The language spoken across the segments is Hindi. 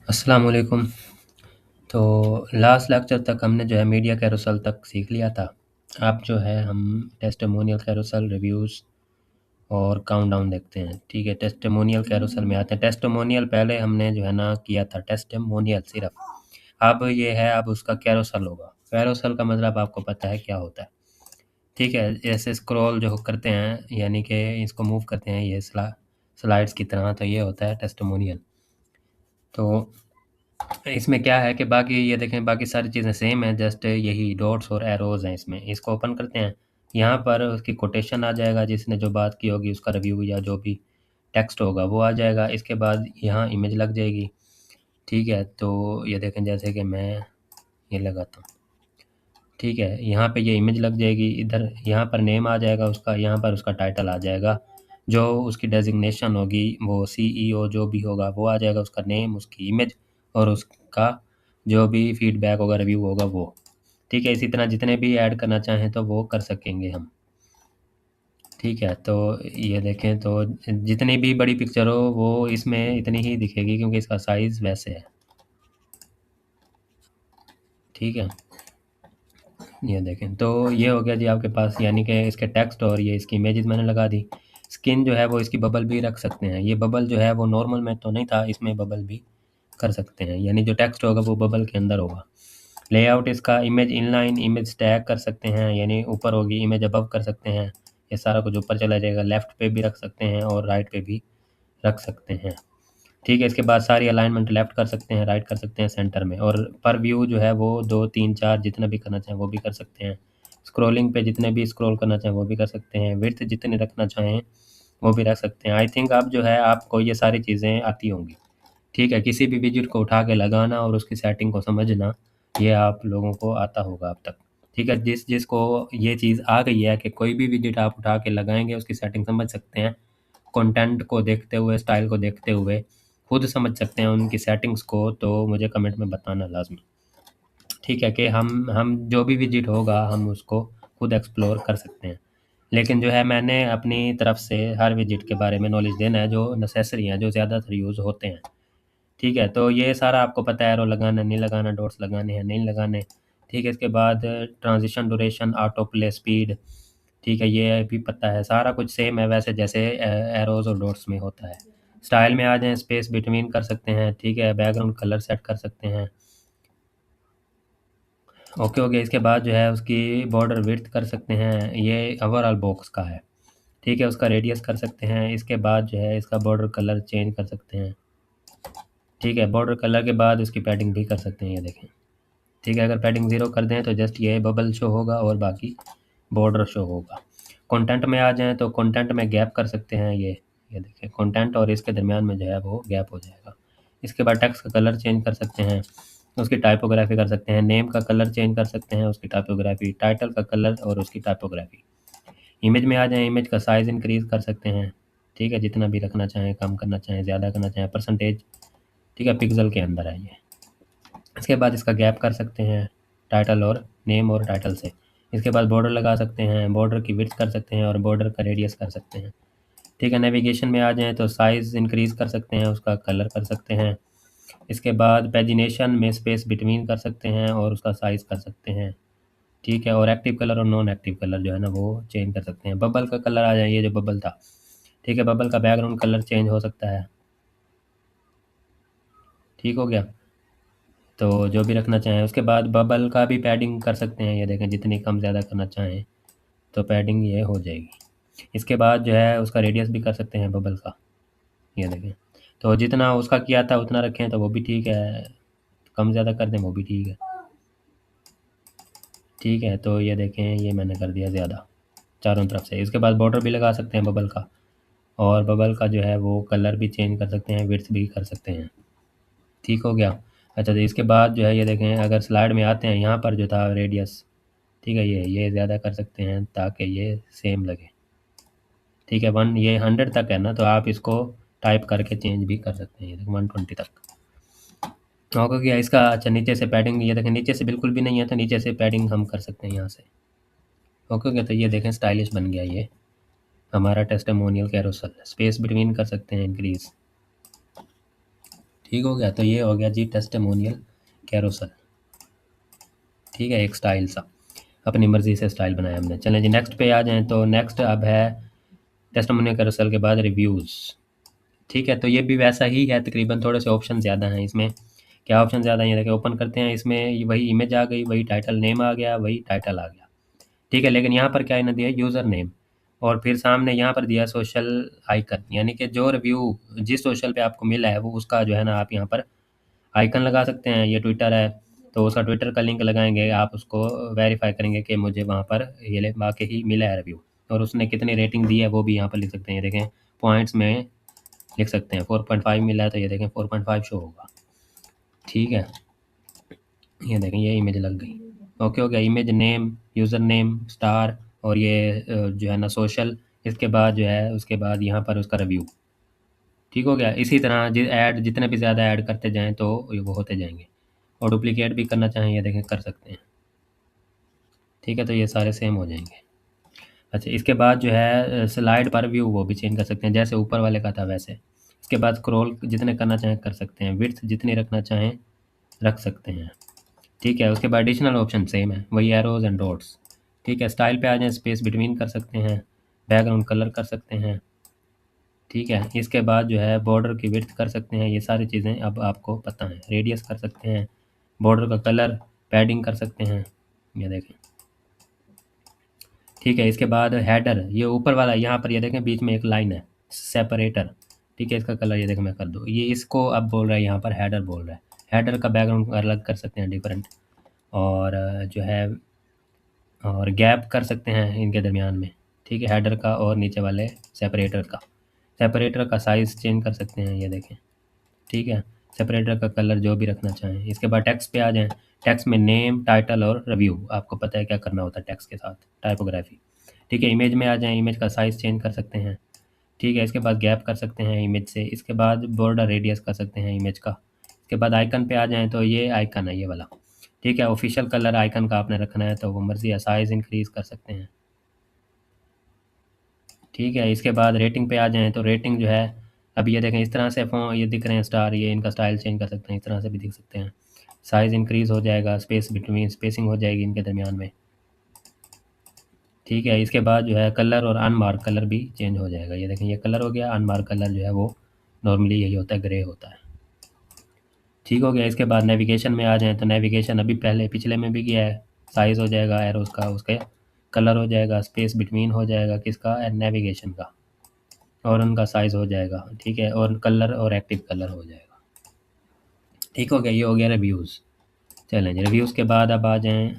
अस्सलाम वालेकुम। तो लास्ट लेक्चर तक हमने जो है मीडिया कैरोसल तक सीख लिया था। अब जो है हम टेस्टिमोनियल कैरोसल, रिव्यूज़ और काउंटडाउन देखते हैं। ठीक है, टेस्टिमोनियल कैरोसल में आते हैं। टेस्टिमोनियल पहले हमने जो है ना किया था, टेस्टिमोनियल सिर्फ। अब ये है, अब उसका कैरोसल होगा। कैरोसल का मतलब आपको पता है क्या होता है। ठीक है, ऐसे स्क्रॉल जो करते हैं, यानी कि इसको मूव करते हैं ये स्लाइड्स की तरह, तो ये होता है टेस्टिमोनियल। तो इसमें क्या है कि बाकी ये देखें, बाकी सारी चीज़ें सेम हैं, जस्ट यही डॉट्स और एरोज़ हैं इसमें। इसको ओपन करते हैं, यहाँ पर उसकी कोटेशन आ जाएगा, जिसने जो बात की होगी उसका रिव्यू या जो भी टेक्स्ट होगा वो आ जाएगा। इसके बाद यहाँ इमेज लग जाएगी। ठीक है, तो ये देखें, जैसे कि मैं ये लगाता हूँ। ठीक है, यहाँ पे ये इमेज लग जाएगी। इधर यहाँ पर नेम आ जाएगा उसका, यहाँ पर उसका टाइटल आ जाएगा। जो उसकी डेजिग्नेशन होगी, वो सीईओ जो भी होगा वो आ जाएगा, उसका नेम, उसकी इमेज और उसका जो भी फीडबैक होगा, रिव्यू होगा वो। ठीक है, इसी तरह जितने भी ऐड करना चाहें तो वो कर सकेंगे हम। ठीक है, तो ये देखें, तो जितनी भी बड़ी पिक्चर हो वो इसमें इतनी ही दिखेगी, क्योंकि इसका साइज़ वैसे है। ठीक है, ये देखें, तो ये हो गया जी आपके पास, यानी कि इसके टेक्स्ट और ये इसकी इमेजेस मैंने लगा दी। स्किन जो है वो इसकी बबल भी रख सकते हैं। ये बबल जो है वो नॉर्मल में तो नहीं था, इसमें बबल भी कर सकते हैं, यानी जो टेक्स्ट होगा वो बबल के अंदर होगा। लेआउट इसका इमेज इनलाइन, इमेज टैग कर सकते हैं, यानी ऊपर होगी, इमेज अबव कर सकते हैं। ये सारा कुछ ऊपर चला जाएगा। लेफ़्ट पे भी रख सकते हैं और राइट पे भी रख सकते हैं। ठीक है, इसके बाद सारी अलाइनमेंट लेफ़्ट कर सकते हैं, राइट कर सकते हैं, सेंटर में। और पर व्यू जो है वो 2, 3, 4 जितना भी करना चाहें वो भी कर सकते हैं। स्क्रॉलिंग पे जितने भी स्क्रॉल करना चाहें वो भी कर सकते हैं। विड्थ जितनी रखना चाहें वो भी रख सकते हैं। आई थिंक अब जो है आपको ये सारी चीज़ें आती होंगी। ठीक है, किसी भी विजिट को उठा के लगाना और उसकी सेटिंग को समझना, ये आप लोगों को आता होगा अब तक। ठीक है, जिसको ये चीज़ आ गई है कि कोई भी विजिट आप उठा के लगाएँगे, उसकी सेटिंग समझ सकते हैं। कंटेंट को देखते हुए, स्टाइल को देखते हुए खुद समझ सकते हैं उनकी सेटिंग्स को, तो मुझे कमेंट में बताना लाज़मी। ठीक है, कि हम जो भी विजिट होगा हम उसको खुद एक्सप्लोर कर सकते हैं। लेकिन जो है मैंने अपनी तरफ से हर विजिट के बारे में नॉलेज देना है, जो नेसेसरी हैं, जो ज़्यादातर यूज़ होते हैं। ठीक है, तो ये सारा आपको पता है, एरो लगाना, नहीं लगाना, डॉट्स लगाने हैं, नहीं लगाने। ठीक है, इसके बाद transition duration, auto play speed, ठीक है, ये भी पता है। सारा कुछ सेम है वैसे, जैसे एरोज़ और डॉट्स में होता है। स्टाइल में आ जाएँ, स्पेस बिटवीन कर सकते हैं। ठीक है, बैकग्राउंड कलर सेट कर सकते हैं। ओके हो गया। इसके बाद जो है उसकी बॉर्डर विड्थ कर सकते हैं, ये ओवरऑल बॉक्स का है। ठीक है, उसका रेडियस कर सकते हैं। इसके बाद जो है इसका बॉर्डर कलर चेंज कर सकते हैं। ठीक है, बॉर्डर कलर के बाद उसकी पैडिंग भी कर सकते हैं, ये देखें। ठीक है, अगर पैडिंग 0 कर दें तो जस्ट ये बबल शो होगा और बाकी बॉर्डर शो होगा। कंटेंट में आ जाएँ तो कंटेंट में गैप कर सकते हैं, ये देखें, कंटेंट और इसके दरमियान में जो है वो गैप हो जाएगा। इसके बाद टेक्स्ट का कलर चेंज कर सकते हैं, उसकी टाइपोग्राफी कर सकते हैं, नेम का कलर चेंज कर सकते हैं, उसकी टाइपोग्राफी, टाइटल का कलर और उसकी टाइपोग्राफी। इमेज में आ जाएँ, इमेज का साइज़ इंक्रीज़ कर सकते हैं। ठीक है, जितना भी रखना चाहें, कम करना चाहें, ज़्यादा करना चाहें, परसेंटेज। ठीक है, पिक्सल के अंदर है ये। इसके बाद इसका गैप कर सकते हैं, टाइटल और नेम और टाइटल से। इसके बाद बॉर्डर लगा सकते हैं, बॉर्डर की विड्थ कर सकते हैं और बॉर्डर का रेडियस कर सकते हैं। ठीक है, नेविगेशन में आ जाएँ तो साइज़ इंक्रीज़ कर सकते हैं, उसका कलर कर सकते हैं। इसके बाद पैजिनेशन में स्पेस बिटवीन कर सकते हैं और उसका साइज़ कर सकते हैं। ठीक है, और एक्टिव कलर और नॉन एक्टिव कलर जो है ना वो चेंज कर सकते हैं। बबल का कलर आ जाए, ये जो बबल था। ठीक है, बबल का बैकग्राउंड कलर चेंज हो सकता है। ठीक हो गया, तो जो भी रखना चाहें। उसके बाद बबल का भी पैडिंग कर सकते हैं, ये देखें, जितनी कम ज़्यादा करना चाहें तो पैडिंग ये हो जाएगी। इसके बाद जो है उसका रेडियस भी कर सकते हैं बबल का, ये देखें। तो जितना उसका किया था उतना रखें तो वो भी ठीक है, कम ज़्यादा कर दें वो भी ठीक है। ठीक है, तो ये देखें, ये मैंने कर दिया ज़्यादा चारों तरफ से। इसके बाद बॉर्डर भी लगा सकते हैं बबल का, और बबल का जो है वो कलर भी चेंज कर सकते हैं, विड्थ भी कर सकते हैं। ठीक हो गया। अच्छा, तो इसके बाद जो है ये देखें, अगर स्लाइड में आते हैं, यहाँ पर जो था रेडियस, ठीक है, ये ज़्यादा कर सकते हैं ताकि ये सेम लगे। ठीक है, 1 ये 100 तक है ना, तो आप इसको टाइप करके चेंज भी कर सकते हैं, ये देखो 120 तक होगा क्या इसका। अच्छा, नीचे से पैडिंग, ये देखें, नीचे से बिल्कुल भी नहीं है तो नीचे से पैडिंग हम कर सकते हैं यहाँ से। ओके ओके, तो ये देखें स्टाइलिश बन गया ये हमारा टेस्टिमोनियल कैरोसल। स्पेस बिटवीन कर सकते हैं इंक्रीज़। ठीक हो गया। तो ये हो गया जी टेस्टिमोनियल कैरोसल। ठीक है, एक स्टाइल सा अपनी मर्ज़ी से स्टाइल बनाया हमने। चलें जी नेक्स्ट पे आ जाएँ। तो नेक्स्ट अब है टेस्टिमोनियल कैरोसल के बाद रिव्यूज़। ठीक है, तो ये भी वैसा ही है तकरीबन, थोड़े से ऑप्शन ज़्यादा हैं इसमें। क्या ऑप्शन ज़्यादा है ये देखिए, ओपन करते हैं, इसमें वही इमेज आ गई, वही टाइटल नेम आ गया, वही टाइटल आ गया। ठीक है, लेकिन यहाँ पर क्या इन्होंने दिया यूज़र नेम, और फिर सामने यहाँ पर दिया सोशल आइकन, यानी कि जो रिव्यू जिस सोशल पे आपको मिला है वो उसका जो है ना आप यहाँ पर आइकन लगा सकते हैं। ये ट्विटर है तो उसका ट्विटर का लिंक लगाएंगे, आप उसको वेरीफाई करेंगे कि मुझे वहाँ पर ये वाकई मिला है रिव्यू, और उसने कितनी रेटिंग दी है वो भी यहाँ पर लिख सकते हैं। ये देखें पॉइंट्स में लिख सकते हैं, 4.5 मिला है तो ये देखें 4.5 शो होगा। ठीक है, ये देखें ये इमेज लग गई। ओके हो गया, image name, user name, star, और ये जो है ना सोशल, इसके बाद जो है उसके बाद यहाँ पर उसका रिव्यू। ठीक हो गया। इसी तरह ऐड जितने भी ज़्यादा ऐड करते जाएँ तो ये वो होते जाएंगे, और डुप्लीकेट भी करना चाहें ये देखें कर सकते हैं। ठीक है, तो ये सारे सेम हो जाएंगे। अच्छा, इसके बाद जो है स्लाइड पर व्यू वो भी चेंज कर सकते हैं, जैसे ऊपर वाले का था वैसे। इसके बाद स्क्रॉल जितने करना चाहें कर सकते हैं, विड्थ जितनी रखना चाहें रख सकते हैं। ठीक है, उसके बाद एडिशनल ऑप्शन सेम है, वही एरोज एंड डॉट्स। ठीक है, स्टाइल पे आ जाएं, स्पेस बिटवीन कर सकते हैं, बैकग्राउंड कलर कर सकते हैं। ठीक है, इसके बाद जो है बॉर्डर की विड्थ कर सकते हैं, ये सारी चीज़ें अब आपको पता है। रेडियस कर सकते हैं, बॉर्डर का कलर, पैडिंग कर सकते हैं, ये देखें। ठीक है, इसके बाद हेडर, ये ऊपर वाला यहाँ पर ये देखें बीच में एक लाइन है सेपरेटर। ठीक है, इसका कलर ये देखें मैं कर दूँ, ये इसको अब बोल रहा है यहाँ पर हेडर बोल रहा है। हेडर का बैकग्राउंड अलग कर सकते हैं डिफरेंट, और जो है और गैप कर सकते हैं इनके दरमियान में। ठीक है, हेडर का और नीचे वाले सेपरेटर का साइज़ चेंज कर सकते हैं, ये देखें। ठीक है, सेपरेटर का कलर जो भी रखना चाहें। इसके बाद टेक्स्ट पे आ जाएं। टेक्स्ट में नेम, टाइटल और रिव्यू, आपको पता है क्या करना होता है टेक्स्ट के साथ, टाइपोग्राफी। ठीक है, इमेज में आ जाएं, इमेज का साइज़ चेंज कर सकते हैं। ठीक है, इसके बाद गैप कर सकते हैं इमेज से। इसके बाद बॉर्डर रेडियस कर सकते हैं इमेज का। इसके बाद आइकन पे आ जाएँ, तो ये आइकन है ये वाला। ठीक है, ऑफिशियल कलर आइकन का आपने रखना है तो वो मर्ज़ी है, साइज़ इंक्रीज़ कर सकते हैं। ठीक है, इसके बाद रेटिंग पे आ जाएँ, तो रेटिंग जो है अब ये देखें इस तरह से ये दिख रहे हैं स्टार, ये इनका स्टाइल चेंज कर सकते हैं, इस तरह से भी दिख सकते हैं। साइज़ इंक्रीज़ हो जाएगा, स्पेसिंग हो जाएगी इनके दरमियान में। ठीक है, इसके बाद जो है कलर और अनमार्क कलर भी चेंज हो जाएगा। ये देखें ये कलर हो गया, अनमार्क कलर जो है वो नॉर्मली यही होता है, ग्रे होता है। ठीक हो गया, इसके बाद नेविगेशन में आ जाएँ, तो नेविगेशन अभी पहले पिछले में भी किया है। साइज़ हो जाएगा एरोज़ का, उसके कलर हो जाएगा, स्पेस बिटवीन हो जाएगा किसका, नेविगेशन का, और उनका साइज़ हो जाएगा। ठीक है, और कलर और एक्टिव कलर हो जाएगा। ठीक हो गया, ये हो गया रिव्यूज़। चलें जी, रिव्यूज़ के बाद अब आ जाएँ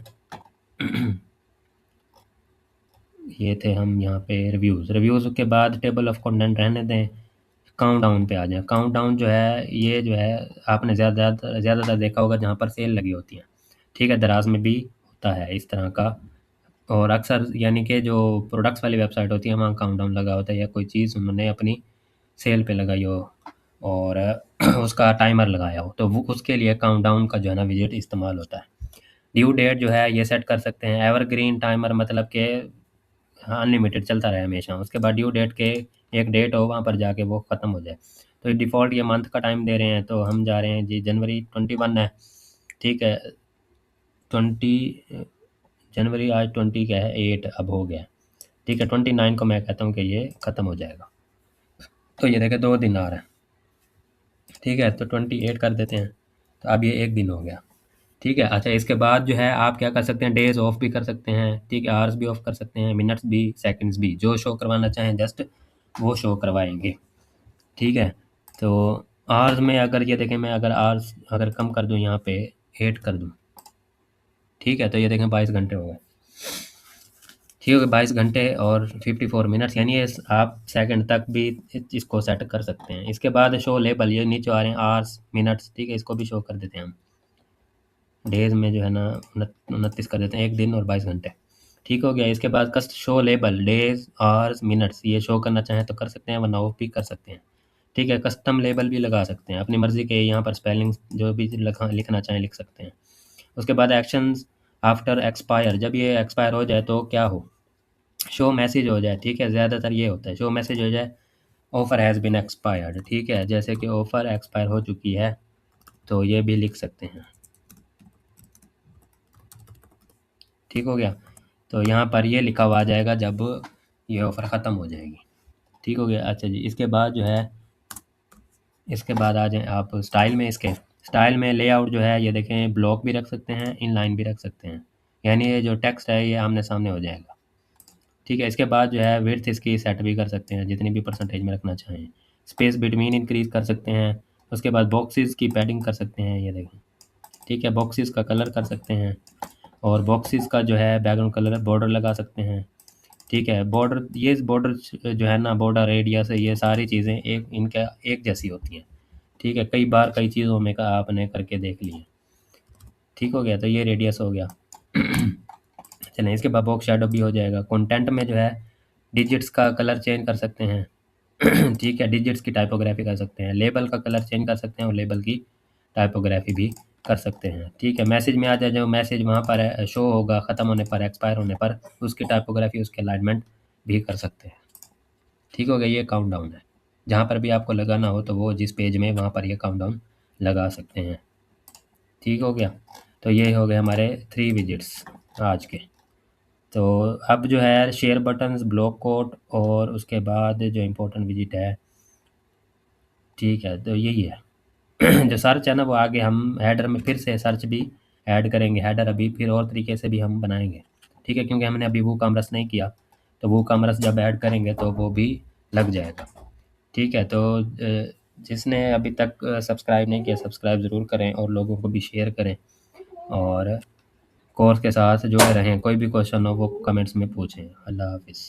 ये थे हम यहाँ पे रिव्यूज़ के बाद टेबल ऑफ कंटेंट रहने दें। काउंटडाउन पे आ जाएँ। काउंटडाउन जो है ये जो है आपने ज़्यादातर देखा होगा जहाँ पर सेल लगी होती हैं। ठीक है, दराज़ में भी होता है इस तरह का, और अक्सर यानी कि जो प्रोडक्ट्स वाली वेबसाइट होती है वहाँ काउंटडाउन लगा होता है, या कोई चीज़ उन्होंने अपनी सेल पे लगाई हो और उसका टाइमर लगाया हो, तो वो उसके लिए काउंटडाउन का जो है ना विजेट इस्तेमाल होता है। ड्यू डेट जो है ये सेट कर सकते हैं। एवरग्रीन टाइमर मतलब कि हाँ अनलिमिटेड चलता रहे हमेशा। उसके बाद ड्यू डेट के एक डेट हो वहाँ पर जाके वो ख़त्म हो जाए। तो डिफ़ॉल्ट ये मंथ का टाइम दे रहे हैं, तो हम जा रहे हैं जी जनवरी 21 है। ठीक है, 20 जनवरी आज 20 क्या है 8 अब हो गया। ठीक है, 29 को मैं कहता हूँ कि ये ख़त्म हो जाएगा। तो ये देखें 2 दिन आ रहा है। ठीक है, तो 28 कर देते हैं, तो अब ये 1 दिन हो गया। ठीक है, अच्छा इसके बाद जो है आप क्या कर सकते हैं, डेज़ ऑफ भी कर सकते हैं। ठीक है, आवर्स भी ऑफ कर सकते हैं, मिनट्स भी, सेकंड्स भी, जो शो करवाना चाहें जस्ट वो शो करवाएंगे। ठीक है, तो आवर्स में अगर ये देखें मैं अगर आवर्स अगर कम कर दूं यहाँ पे 8 कर दूं, ठीक है, तो ये देखें 22 घंटे हो गए। ठीक है, 22 घंटे और 54 मिनट्स, यानी ये आप सेकंड तक भी इसको सेट कर सकते हैं। इसके बाद शो लेबल ये नीचे आ रहे हैं आवर्स मिनट्स। ठीक है, इसको भी शो कर देते हैं हम। डेज़ में जो है ना 29 कर देते हैं, 1 दिन और 22 घंटे। ठीक हो गया, इसके बाद कस्ट show label days hours minutes, ये शो करना चाहें तो कर सकते हैं, वरना ऑफ भी कर सकते हैं। ठीक है, कस्टम लेबल भी लगा सकते हैं अपनी मर्ज़ी के, यहाँ पर स्पेलिंग्स जो भी लिखना चाहें लिख सकते हैं। उसके बाद एक्शंस आफ्टर एक्सपायर, जब ये एक्सपायर हो जाए तो क्या हो, शो मैसेज हो जाए। ठीक है, ज़्यादातर ये होता है शो मैसेज हो जाए, ऑफ़र हैज़ बीन एक्सपायर्ड। ठीक है, जैसे कि ऑफ़र एक्सपायर हो चुकी है, तो ये भी लिख सकते हैं। ठीक हो गया। तो यहाँ पर ये लिखा हुआ आ जाएगा जब ये ऑफ़र ख़त्म हो जाएगी। ठीक हो गया। अच्छा जी, इसके बाद जो है, इसके बाद आ जाएँ आप स्टाइल में। इसके स्टाइल में लेआउट जो है ये देखें, ब्लॉक भी रख सकते हैं, इनलाइन भी रख सकते हैं, यानी ये जो टेक्स्ट है ये आमने सामने हो जाएगा। ठीक है। इसके बाद जो है विड्थ इसकी सेट भी कर सकते हैं, जितनी भी परसेंटेज में रखना चाहें। स्पेस बिटवीन इंक्रीज़ कर सकते हैं। उसके बाद बॉक्सेस की पैडिंग कर सकते हैं, ये देखें। ठीक है। बॉक्सेस का कलर कर सकते हैं, और बॉक्सेस का जो है बैकग्राउंड कलर बॉर्डर लगा सकते हैं। ठीक है। बॉर्डर, ये बॉर्डर जो है ना, बॉर्डर रेडियस है, ये सारी चीज़ें एक इनका एक जैसी होती हैं। ठीक है। कई बार कई चीज़ों में का आपने करके देख लिए। ठीक हो गया। तो ये रेडियस हो गया। चलें, इसके बाद बॉक्स शैडो भी हो जाएगा। कंटेंट में जो है डिजिट्स का कलर चेंज कर सकते हैं। ठीक है। डिजिट्स की टाइपोग्राफी कर सकते हैं। लेबल का कलर चेंज कर सकते हैं, और लेबल की टाइपोग्राफी भी कर सकते हैं। ठीक है। मैसेज में आ जाए, जो मैसेज वहाँ पर शो होगा ख़त्म होने पर, एक्सपायर होने पर, उसकी टाइपोग्राफी, उसके अलाइनमेंट भी कर सकते हैं। ठीक हो गया। ये काउंटडाउन है। जहाँ पर भी आपको लगाना हो तो वो जिस पेज में, वहाँ पर ये काउंटडाउन लगा सकते हैं। ठीक हो गया। तो ये हो गए हमारे 3 विजिट्स आज के। तो अब जो है शेयर बटन्स, ब्लॉक कोड, और उसके बाद जो इम्पोर्टेंट विजिट है। ठीक है। तो यही है। जो सर्च है ना, वो आगे हम हेडर में फिर से सर्च भी ऐड करेंगे। हेडर अभी फिर और तरीके से भी हम बनाएंगे। ठीक है। क्योंकि हमने अभी वो कॉमर्स नहीं किया, तो वो कॉमर्स जब ऐड करेंगे तो वो भी लग जाएगा। ठीक है। तो जिसने अभी तक सब्सक्राइब नहीं किया, सब्सक्राइब ज़रूर करें, और लोगों को भी शेयर करें, और कोर्स के साथ जुड़े रहें। कोई भी क्वेश्चन हो वो कमेंट्स में पूछें। अल्लाह हाफ़िज़।